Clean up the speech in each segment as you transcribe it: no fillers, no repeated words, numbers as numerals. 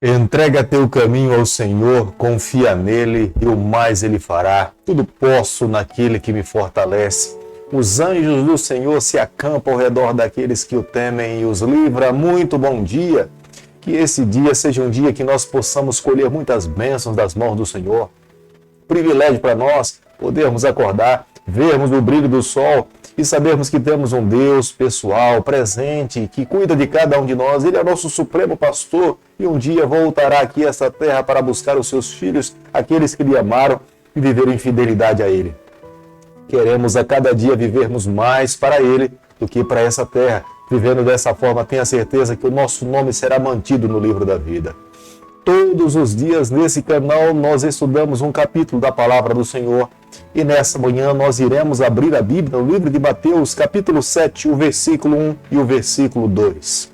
Entrega teu caminho ao Senhor, confia nele e o mais ele fará. Tudo posso naquele que me fortalece. Os anjos do Senhor se acampam ao redor daqueles que o temem e os livra. Muito bom dia. Que esse dia seja um dia que nós possamos colher muitas bênçãos das mãos do Senhor. Privilégio para nós podermos acordar, vermos o brilho do sol e sabermos que temos um Deus pessoal, presente, que cuida de cada um de nós. Ele é nosso supremo pastor e um dia voltará aqui a essa terra para buscar os seus filhos, aqueles que lhe amaram e viveram em fidelidade a ele. Queremos a cada dia vivermos mais para ele do que para essa terra. Vivendo dessa forma, tenha certeza que o nosso nome será mantido no livro da vida. Todos os dias nesse canal nós estudamos um capítulo da palavra do Senhor e nessa manhã nós iremos abrir a Bíblia no livro de Mateus, capítulo 7, o versículo 1 e o versículo 2.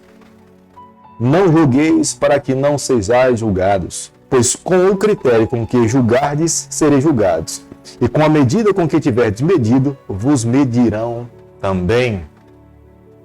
Não julgueis para que não sejais julgados, pois com o critério com que julgardes, sereis julgados, e com a medida com que tiverdes medido, vos medirão também.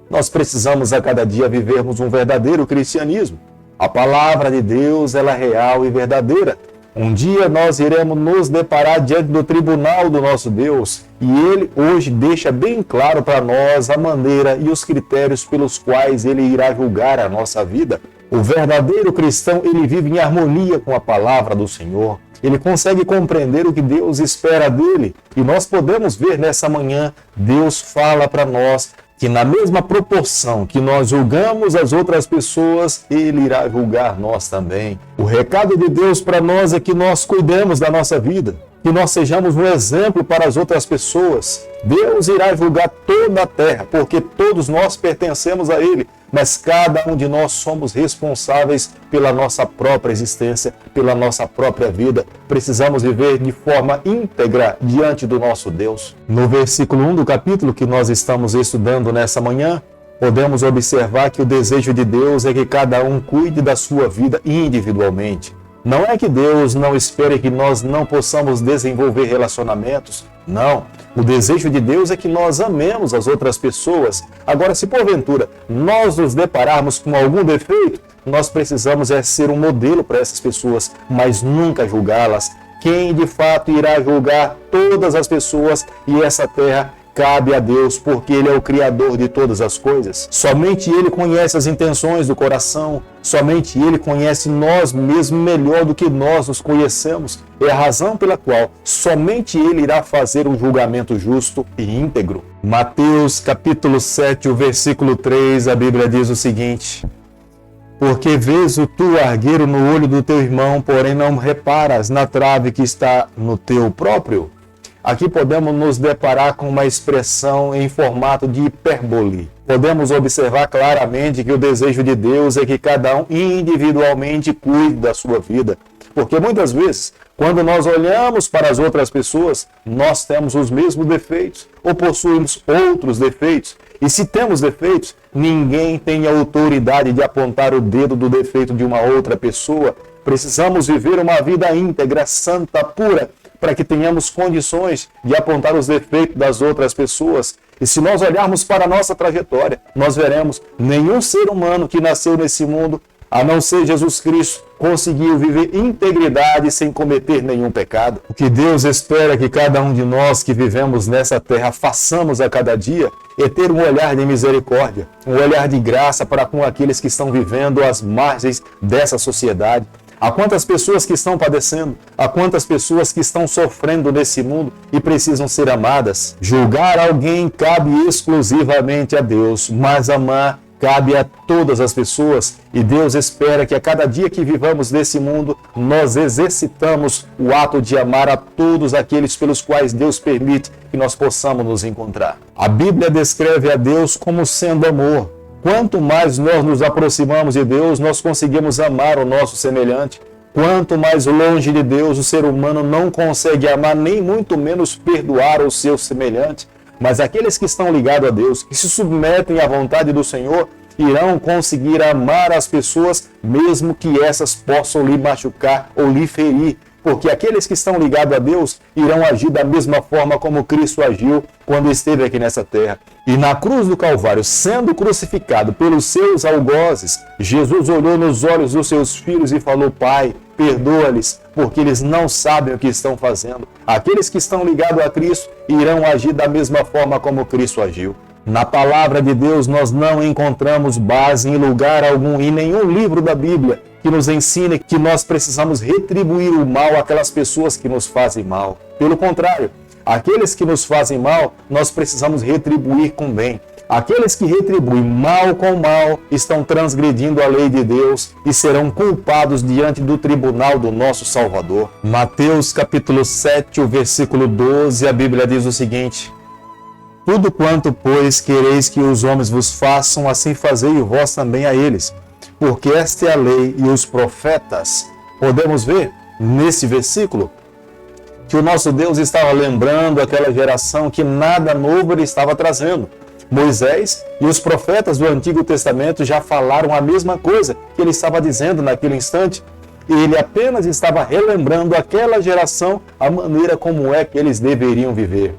Nós precisamos a cada dia vivermos um verdadeiro cristianismo. A palavra de Deus, ela é real e verdadeira. Um dia nós iremos nos deparar diante do tribunal do nosso Deus e ele hoje deixa bem claro para nós a maneira e os critérios pelos quais ele irá julgar a nossa vida. O verdadeiro cristão, ele vive em harmonia com a palavra do Senhor. Ele consegue compreender o que Deus espera dele e nós podemos ver nessa manhã, Deus fala para nós que na mesma proporção que nós julgamos as outras pessoas, ele irá julgar nós também. O recado de Deus para nós é que nós cuidemos da nossa vida, que nós sejamos um exemplo para as outras pessoas. Deus irá julgar toda a terra, porque todos nós pertencemos a ele, mas cada um de nós somos responsáveis pela nossa própria existência, pela nossa própria vida. Precisamos viver de forma íntegra diante do nosso Deus. No versículo 1 do capítulo que nós estamos estudando nessa manhã, podemos observar que o desejo de Deus é que cada um cuide da sua vida individualmente. Não é que Deus não espere que nós não possamos desenvolver relacionamentos. Não. O desejo de Deus é que nós amemos as outras pessoas. Agora, se porventura nós nos depararmos com algum defeito, nós precisamos ser um modelo para essas pessoas, mas nunca julgá-las. Quem de fato irá julgar todas as pessoas e essa terra cabe a Deus, porque Ele é o Criador de todas as coisas. Somente Ele conhece as intenções do coração, somente Ele conhece nós mesmos melhor do que nós nos conhecemos. É a razão pela qual somente Ele irá fazer um julgamento justo e íntegro. Mateus capítulo 7, o versículo 3, a Bíblia diz o seguinte: porque vês o tu argueiro no olho do teu irmão, porém não reparas na trave que está no teu próprio? Aqui podemos nos deparar com uma expressão em formato de hipérbole. Podemos observar claramente que o desejo de Deus é que cada um individualmente cuide da sua vida. Porque muitas vezes, quando nós olhamos para as outras pessoas, nós temos os mesmos defeitos ou possuímos outros defeitos. E se temos defeitos, ninguém tem a autoridade de apontar o dedo do defeito de uma outra pessoa. Precisamos viver uma vida íntegra, santa, pura, para que tenhamos condições de apontar os defeitos das outras pessoas. E se nós olharmos para a nossa trajetória, nós veremos nenhum ser humano que nasceu nesse mundo, a não ser Jesus Cristo, conseguiu viver integridade sem cometer nenhum pecado. O que Deus espera que cada um de nós que vivemos nessa terra façamos a cada dia é ter um olhar de misericórdia, um olhar de graça para com aqueles que estão vivendo às margens dessa sociedade. Há quantas pessoas que estão padecendo, há quantas pessoas que estão sofrendo nesse mundo e precisam ser amadas. Julgar alguém cabe exclusivamente a Deus, mas amar cabe a todas as pessoas. E Deus espera que a cada dia que vivamos nesse mundo, nós exercitamos o ato de amar a todos aqueles pelos quais Deus permite que nós possamos nos encontrar. A Bíblia descreve a Deus como sendo amor. Quanto mais nós nos aproximamos de Deus, nós conseguimos amar o nosso semelhante. Quanto mais longe de Deus, o ser humano não consegue amar, nem muito menos perdoar o seu semelhante. Mas aqueles que estão ligados a Deus, que se submetem à vontade do Senhor, irão conseguir amar as pessoas, mesmo que essas possam lhe machucar ou lhe ferir. porque aqueles que estão ligados a Deus irão agir da mesma forma como Cristo agiu quando esteve aqui nessa terra. E na cruz do Calvário, sendo crucificado pelos seus algozes, Jesus olhou nos olhos dos seus filhos e falou: Pai, perdoa-lhes, porque eles não sabem o que estão fazendo. Aqueles que estão ligados a Cristo irão agir da mesma forma como Cristo agiu. Na palavra de Deus nós não encontramos base em lugar algum, em nenhum livro da Bíblia, que nos ensine que nós precisamos retribuir o mal àquelas pessoas que nos fazem mal. Pelo contrário, aqueles que nos fazem mal, nós precisamos retribuir com bem. Aqueles que retribuem mal com mal estão transgredindo a lei de Deus e serão culpados diante do tribunal do nosso Salvador. Mateus capítulo 7, o versículo 12, a Bíblia diz o seguinte: Tudo quanto, pois, quereis que os homens vos façam, assim fazei vós também a eles, porque esta é a lei e os profetas. Podemos ver nesse versículo que o nosso Deus estava lembrando aquela geração que nada novo ele estava trazendo. Moisés e os profetas do Antigo Testamento já falaram a mesma coisa que ele estava dizendo naquele instante. E ele apenas estava relembrando aquela geração a maneira como é que eles deveriam viver.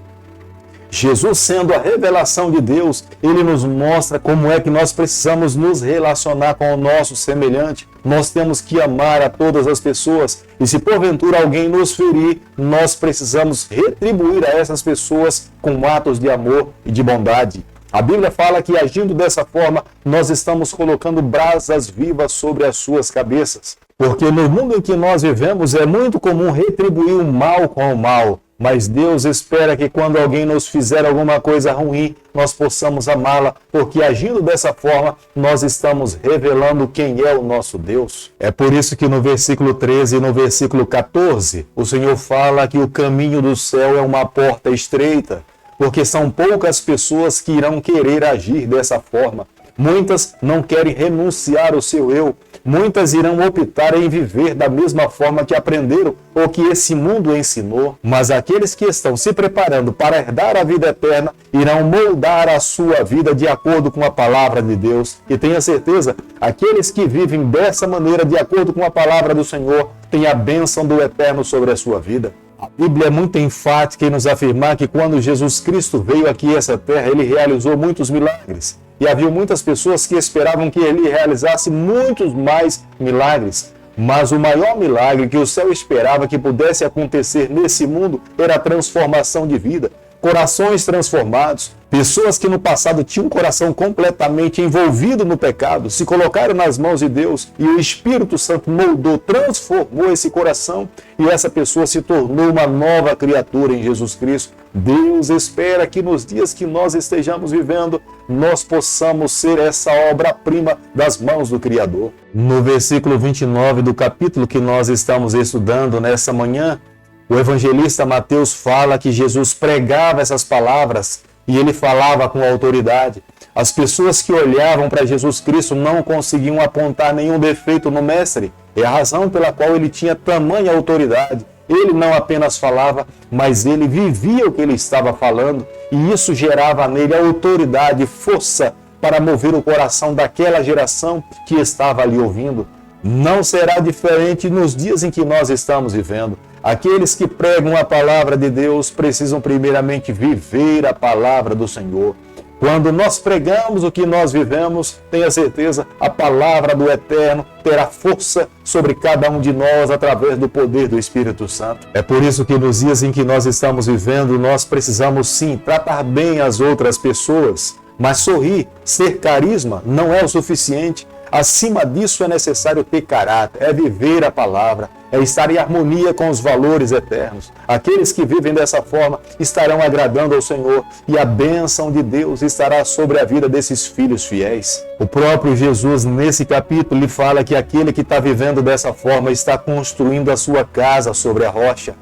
Jesus, sendo a revelação de Deus, ele nos mostra como é que nós precisamos nos relacionar com o nosso semelhante. Nós temos que amar a todas as pessoas e se porventura alguém nos ferir, nós precisamos retribuir a essas pessoas com atos de amor e de bondade. A Bíblia fala que agindo dessa forma, nós estamos colocando brasas vivas sobre as suas cabeças. Porque no mundo em que nós vivemos é muito comum retribuir o mal com o mal. Mas Deus espera que quando alguém nos fizer alguma coisa ruim, nós possamos amá-la, porque agindo dessa forma, nós estamos revelando quem é o nosso Deus. É por isso que no versículo 13 e no versículo 14, o Senhor fala que o caminho do céu é uma porta estreita, porque são poucas pessoas que irão querer agir dessa forma. Muitas não querem renunciar ao seu eu. Muitas irão optar em viver da mesma forma que aprenderam ou que esse mundo ensinou. Mas aqueles que estão se preparando para herdar a vida eterna irão moldar a sua vida de acordo com a palavra de Deus. E tenha certeza, aqueles que vivem dessa maneira, de acordo com a palavra do Senhor, têm a bênção do eterno sobre a sua vida. A Bíblia é muito enfática em nos afirmar que quando Jesus Cristo veio aqui a essa terra, ele realizou muitos milagres. E havia muitas pessoas que esperavam que ele realizasse muitos mais milagres. Mas o maior milagre que o céu esperava que pudesse acontecer nesse mundo era a transformação de vida. Corações transformados, pessoas que no passado tinham um coração completamente envolvido no pecado, se colocaram nas mãos de Deus e o Espírito Santo moldou, transformou esse coração e essa pessoa se tornou uma nova criatura em Jesus Cristo. Deus espera que nos dias que nós estejamos vivendo, nós possamos ser essa obra-prima das mãos do Criador. No versículo 29 do capítulo que nós estamos estudando nessa manhã, o evangelista Mateus fala que Jesus pregava essas palavras e ele falava com autoridade. As pessoas que olhavam para Jesus Cristo não conseguiam apontar nenhum defeito no Mestre. É a razão pela qual ele tinha tamanha autoridade. Ele não apenas falava, mas ele vivia o que ele estava falando e isso gerava nele autoridade e força para mover o coração daquela geração que estava ali ouvindo. Não será diferente nos dias em que nós estamos vivendo. Aqueles que pregam a palavra de Deus precisam primeiramente viver a palavra do Senhor. Quando nós pregamos o que nós vivemos, tenha certeza, a palavra do Eterno terá força sobre cada um de nós através do poder do Espírito Santo. É por isso que nos dias em que nós estamos vivendo, nós precisamos sim tratar bem as outras pessoas, mas sorrir, ser carisma não é o suficiente. Acima disso é necessário ter caráter, é viver a palavra, é estar em harmonia com os valores eternos. Aqueles que vivem dessa forma estarão agradando ao Senhor e a bênção de Deus estará sobre a vida desses filhos fiéis. O próprio Jesus, nesse capítulo, lhe fala que aquele que está vivendo dessa forma está construindo a sua casa sobre a rocha.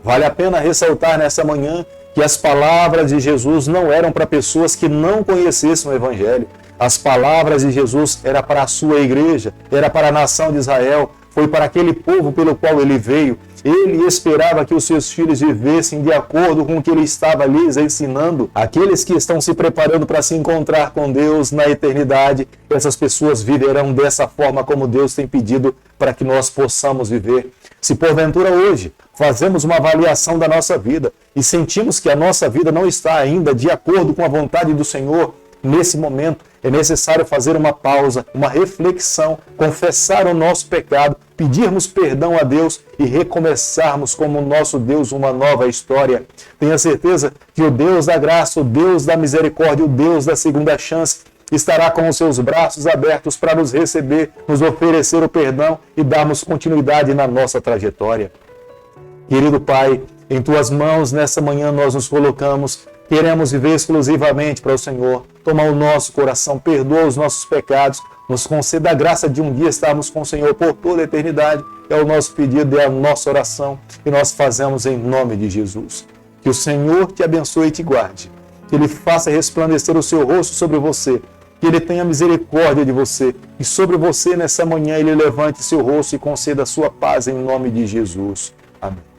Vale a pena ressaltar nessa manhã que as palavras de Jesus não eram para pessoas que não conhecessem o Evangelho. As palavras de Jesus eram para a sua igreja, era para a nação de Israel, foi para aquele povo pelo qual ele veio. Ele esperava que os seus filhos vivessem de acordo com o que ele estava lhes ensinando. Aqueles que estão se preparando para se encontrar com Deus na eternidade, essas pessoas viverão dessa forma como Deus tem pedido para que nós possamos viver. Se porventura hoje fazemos uma avaliação da nossa vida e sentimos que a nossa vida não está ainda de acordo com a vontade do Senhor, nesse momento é necessário fazer uma pausa, uma reflexão, confessar o nosso pecado, pedirmos perdão a Deus e recomeçarmos como nosso Deus uma nova história. Tenha certeza que o Deus da graça, o Deus da misericórdia, o Deus da segunda chance estará com os seus braços abertos para nos receber, nos oferecer o perdão e darmos continuidade na nossa trajetória. Querido Pai, em Tuas mãos nessa manhã nós nos colocamos, queremos viver exclusivamente para o Senhor. Toma o nosso coração, perdoa os nossos pecados, nos conceda a graça de um dia estarmos com o Senhor por toda a eternidade. É o nosso pedido, é a nossa oração e nós fazemos em nome de Jesus. Que o Senhor te abençoe e te guarde, que Ele faça resplandecer o seu rosto sobre você, que Ele tenha misericórdia de você e sobre você nessa manhã Ele levante seu rosto e conceda a sua paz em nome de Jesus. Amém.